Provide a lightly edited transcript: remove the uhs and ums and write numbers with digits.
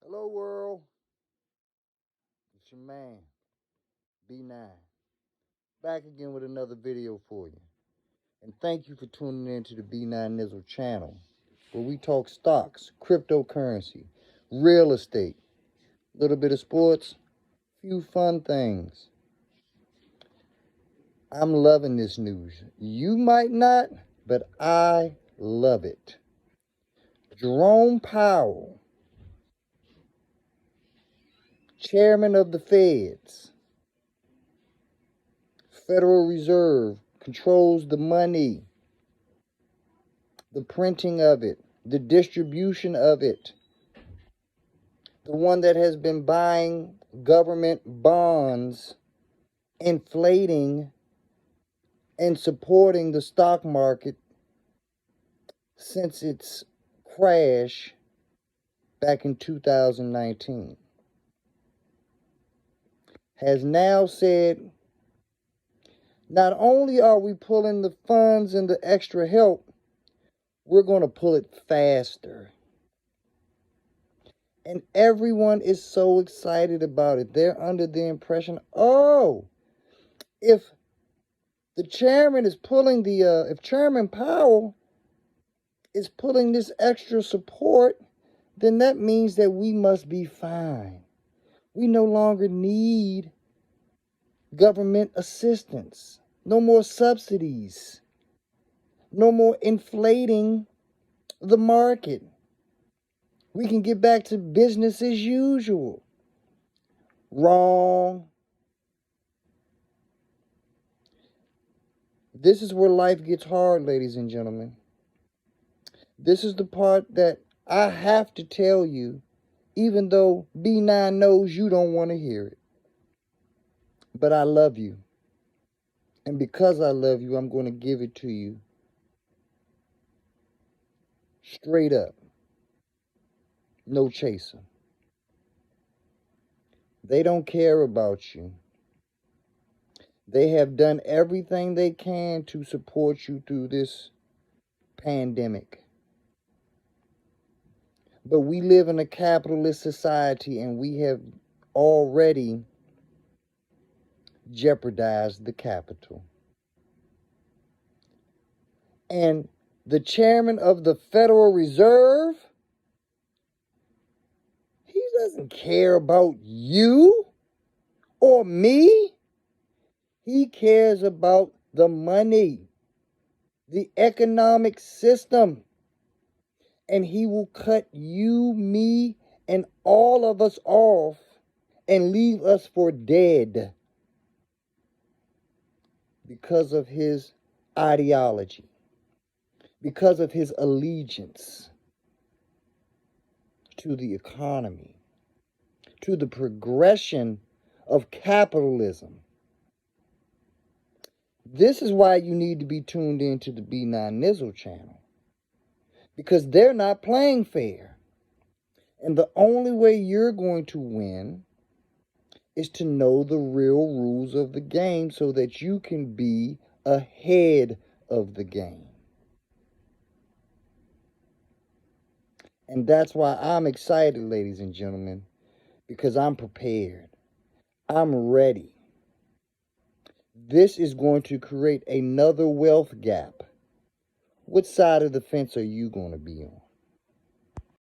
Hello world, it's your man, B9, back again with another video for you. And thank you for tuning in to the B9 Nizzle channel, where we talk stocks, cryptocurrency, real estate, a little bit of sports, few fun things. I'm loving this news. You might not, but I love it. Jerome Powell, Chairman of the Feds, Federal Reserve, controls the money, the printing of it, the distribution of it. The one that has been buying government bonds, inflating and supporting the stock market since its crash back in 2019, has now said, not only are we pulling the funds and the extra help, we're going to pull it faster. And everyone is so excited about it. They're under the impression, oh, if the chairman is pulling if Chairman Powell is pulling this extra support, then that means that we must be fine. We no longer need government assistance. No more subsidies. No more inflating the market. We can get back to business as usual. Wrong. This is where life gets hard, ladies and gentlemen. This is the part that I have to tell you, even though B9 knows you don't want to hear it. But I love you. And because I love you, I'm going to give it to you straight up. No chaser. They don't care about you. They have done everything they can to support you through this pandemic. But we live in a capitalist society, and we have already jeopardized the capital. And the chairman of the Federal Reserve, he doesn't care about you or me. He cares about the money, the economic system. And he will cut you, me, and all of us off and leave us for dead because of his ideology, because of his allegiance to the economy, to the progression of capitalism. This is why you need to be tuned into the B9 Nizzle channel, because they're not playing fair. And the only way you're going to win is to know the real rules of the game so that you can be ahead of the game. And that's why I'm excited, ladies and gentlemen, because I'm prepared. I'm ready. This is going to create another wealth gap. What side of the fence are you going to be on?